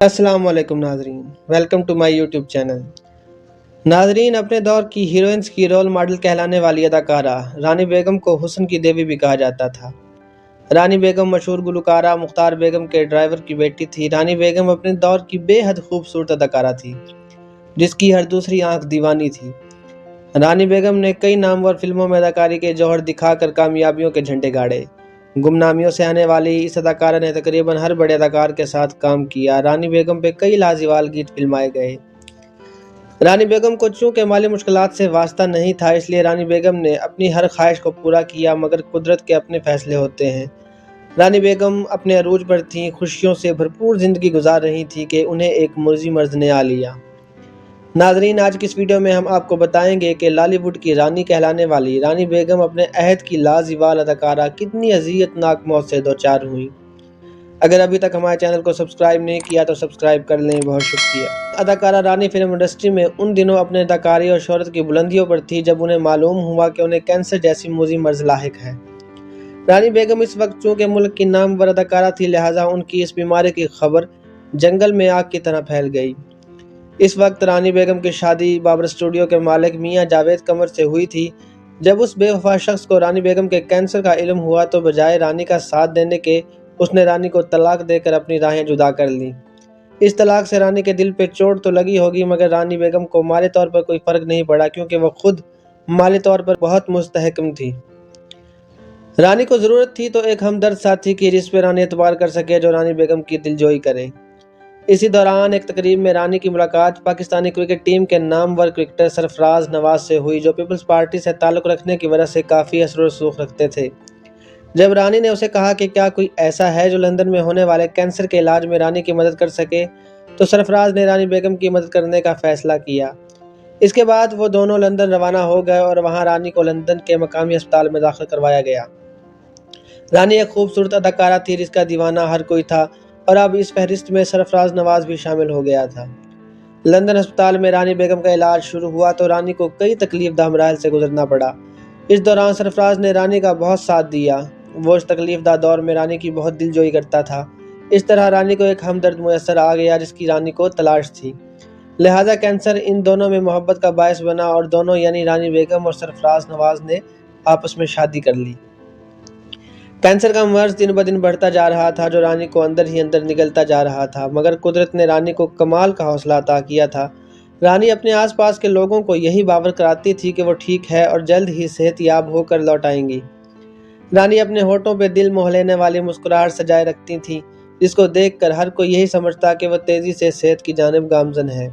अस्सलाम वालेकुम नाजरीन, welcome to my YouTube channel. नाजरीन, अपने दौर की हीरोइंस की रोल मॉडल कहलाने वाली अदाकारा रानी बेगम को हुस्न की देवी भी कहा जाता था। रानी बेगम मशहूर गुलकारा मुख्तार बेगम के ड्राइवर की बेटी थी। रानी बेगम अपने दौर की बेहद खूबसूरत अदाकारा थी, जिसकी हर दूसरी आंख दीवानी थी। रानी बेगम ने कई नामवर फिल्मों में अदाकारी के जौहर दिखाकर कामयाबियों के झंडे गाड़े। गुमनामियों से आने वाली इस अदाकारा ने तकरीबन हर बड़े अदाकार के साथ काम किया। रानी बेगम पे कई लाजवाब गीत फिल्माए गए। रानी बेगम को चूंकि माली मुश्किलात से वास्ता नहीं था, इसलिए रानी बेगम ने अपनी हर ख्वाहिश को पूरा किया, मगर कुदरत के अपने फैसले होते हैं। रानी बेगम अपने अरूज पर थीं, खुशियों से भरपूर जिंदगी गुजार रही थी कि उन्हें एक मुर्जी मर्ज ने आ लिया। नाजरीन, आज की इस वीडियो में हम आपको बताएंगे कि लॉलीवुड की रानी कहलाने वाली रानी बेगम अपने अहद की लाजवाब अदाकारा कितनी अज़ियतनाक मौत से दोचार हुई। अगर अभी तक हमारे चैनल को सब्सक्राइब नहीं किया तो सब्सक्राइब कर लें, बहुत शुक्रिया। अदाकारा रानी फिल्म इंडस्ट्री में उन दिनों अपने अदाकारी और शोहरत की बुलंदियों पर थी जब उन्हें मालूम हुआ कि उन्हें कैंसर जैसी मुज़ी मर्ज लाहिक है। रानी बेगम इस वक्त चूँकि मुल्क की नामवर अदाकारा थी, लिहाजा उनकी इस बीमारी की खबर जंगल में आग की तरह फैल गई। इस वक्त रानी बेगम की शादी बाबर स्टूडियो के मालिक मियां जावेद कमर से हुई थी। जब उस बेवफा शख्स को रानी बेगम के कैंसर का इल्म हुआ तो बजाय रानी का साथ देने के उसने रानी को तलाक देकर अपनी राहें जुदा कर लीं। इस तलाक से रानी के दिल पे चोट तो लगी होगी, मगर रानी बेगम को माली तौर पर कोई फ़र्क नहीं पड़ा, क्योंकि वह खुद माली तौर पर बहुत मुस्तहकम थी। रानी को ज़रूरत थी तो एक हमदर्द साथी की, जिस पर रानी एतबार कर सके, जो रानी बेगम की दिलजोई करे। इसी दौरान एक तकरीब में रानी की मुलाकात पाकिस्तानी क्रिकेट टीम के नामवर क्रिकेटर सरफराज नवाज से हुई, जो पीपल्स पार्टी से ताल्लुक़ रखने की वजह से काफ़ी असर रसूख रखते थे। जब रानी ने उसे कहा कि क्या कोई ऐसा है जो लंदन में होने वाले कैंसर के इलाज में रानी की मदद कर सके, तो सरफराज ने रानी बेगम की मदद करने का फैसला किया। इसके बाद वो दोनों लंदन रवाना हो गए और वहाँ रानी को लंदन के मकामी अस्पताल में दाखिल करवाया गया। रानी एक खूबसूरत अदाकारा थी जिसका दीवाना हर कोई था, और अब इस फहरिस्त में सरफराज नवाज भी शामिल हो गया था। लंदन अस्पताल में रानी बेगम का इलाज शुरू हुआ तो रानी को कई तकलीफ दह मराहल से गुजरना पड़ा। इस दौरान सरफराज ने रानी का बहुत साथ दिया। वो इस तकलीफ दह दौर में रानी की बहुत दिलजोई करता था। इस तरह रानी को एक हमदर्द मुयस्सर आ गया जिसकी रानी को तलाश थी। लिहाजा कैंसर इन दोनों में मोहब्बत का बायस बना और दोनों यानी रानी बेगम और सरफराज नवाज ने आपस में शादी कर ली। कैंसर का मर्ज दिन ब दिन बढ़ता जा रहा था, जो रानी को अंदर ही अंदर निगलता जा रहा था, मगर कुदरत ने रानी को कमाल का हौसला अता किया था। रानी अपने आसपास के लोगों को यही बावर कराती थी कि वो ठीक है और जल्द ही सेहतयाब होकर लौट आएंगी। रानी अपने होठों पे दिल मोह लेने वाली मुस्कुराहट सजाए रखती थी, जिसको देखकर हर कोई यही समझता कि वह तेजी से सेहत की जानिब गामजन है।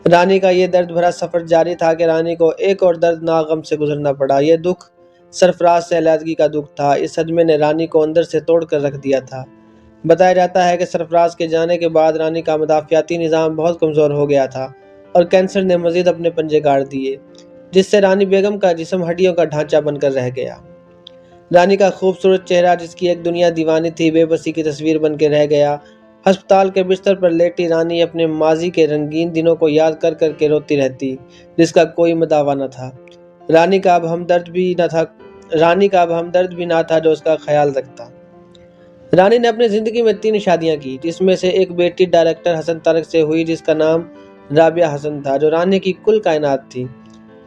रानी का ये दर्द भरा सफर जारी था कि रानी को एक और दर्दनाक गम से गुजरना पड़ा। यह दुख सरफराज से अलहदगी का दुख था। इस सदमे ने रानी को अंदर से तोड़ कर रख दिया था। बताया जाता है कि सरफराज के जाने के बाद रानी का मदाफियाती निज़ाम बहुत कमज़ोर हो गया था और कैंसर ने मज़ीद अपने पंजे गाड़ दिए, जिससे रानी बेगम का जिस्म हड्डियों का ढांचा बनकर रह गया। रानी का खूबसूरत चेहरा, जिसकी एक दुनिया दीवानी थी, बेबसी की तस्वीर बन के रह गया। अस्पताल के बिस्तर पर लेटी रानी अपने माजी के रंगीन दिनों को याद कर कर के रोती रहती, जिसका कोई मदावा न था। रानी का अब हमदर्द भी ना था जो उसका ख्याल रखता। रानी ने अपनी जिंदगी में 3 शादियां की, जिसमें से एक बेटी डायरेक्टर हसन तारक से हुई, जिसका नाम राबिया हसन था, जो रानी की कुल कायनात थी।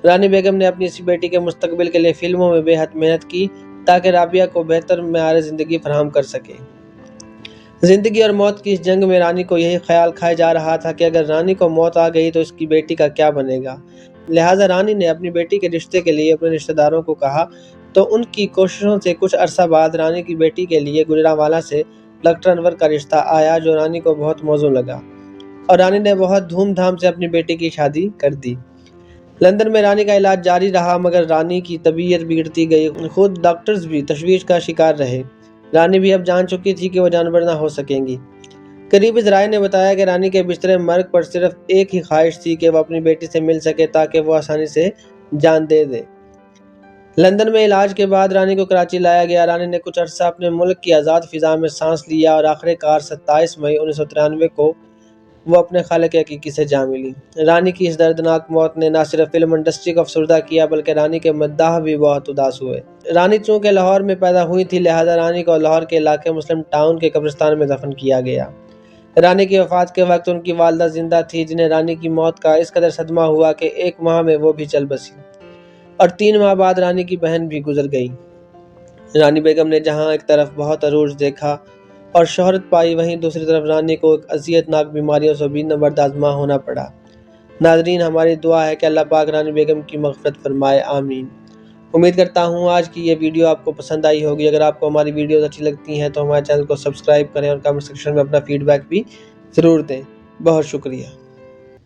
रानी बेगम ने अपनी इसी बेटी के मुस्तकबिल के लिए फिल्मों में बेहद मेहनत की, ताकि राबिया को बेहतर मेयार जिंदगी फराहम कर सके। जिंदगी और मौत की इस जंग में रानी को यही ख्याल खाया जा रहा था कि अगर रानी को मौत आ गई तो इसकी बेटी का क्या बनेगा। लिहाजा रानी ने अपनी बेटी के रिश्ते के लिए अपने रिश्तेदारों को कहा, तो उनकी कोशिशों से कुछ अरसा बाद रानी की बेटी के लिए गुजरांवाला से डॉक्टर अनवर का रिश्ता आया, जो रानी को बहुत मौजू लगा और रानी ने बहुत धूमधाम से अपनी बेटी की शादी कर दी। लंदन में रानी का इलाज जारी रहा, मगर रानी की तबीयत बिगड़ती गई। खुद डॉक्टर्स भी तशवीश का शिकार रहे। रानी भी अब जान चुकी थी कि वो जानवर ना हो सकेंगी। करीबी ज़राए ने बताया कि रानी के बिस्तर मर्ग पर सिर्फ एक ही ख्वाहिश थी कि वो अपनी बेटी से मिल सके, ताकि वो आसानी से जान दे दे। लंदन में इलाज के बाद रानी को कराची लाया गया। रानी ने कुछ अरसा अपने मुल्क की आज़ाद फ़िज़ा में सांस लिया और आखिरकार 27 मई 1993 को वो अपने खालिक हकीकी से जा मिली। रानी की इस दर्दनाक मौत ने न सिर्फ फिल्म इंडस्ट्री को अफसरदा किया, बल्कि रानी के मद्दाह भी बहुत उदास हुए। रानी चूँकि लाहौर में पैदा हुई थी, लिहाजा रानी को लाहौर के इलाके मुस्लिम टाउन के कब्रिस्तान में दफन किया गया। رانی کی وفات کے وقت ان کی والدہ زندہ تھی، جنہیں رانی کی موت کا اس قدر صدمہ ہوا کہ 1 ماہ میں وہ بھی چل بسی اور 3 ماہ بعد رانی کی بہن بھی گزر گئی۔ رانی بیگم نے جہاں ایک طرف بہت عروج دیکھا اور شہرت پائی، وہیں دوسری طرف رانی کو ایک اذیت ناک بیماریوں سے بھی نبرد ہونا پڑا۔ ناظرین، ہماری دعا ہے کہ اللہ پاک رانی بیگم کی مغفرت فرمائے، آمین۔ امید کرتا ہوں آج کی یہ ویڈیو آپ کو پسند آئی ہوگی۔ اگر آپ کو ہماری ویڈیوز اچھی لگتی ہیں تو ہمارے چینل کو سبسکرائب کریں اور کمنٹ سیکشن میں اپنا فیڈ بیک بھی ضرور دیں۔ بہت شکریہ۔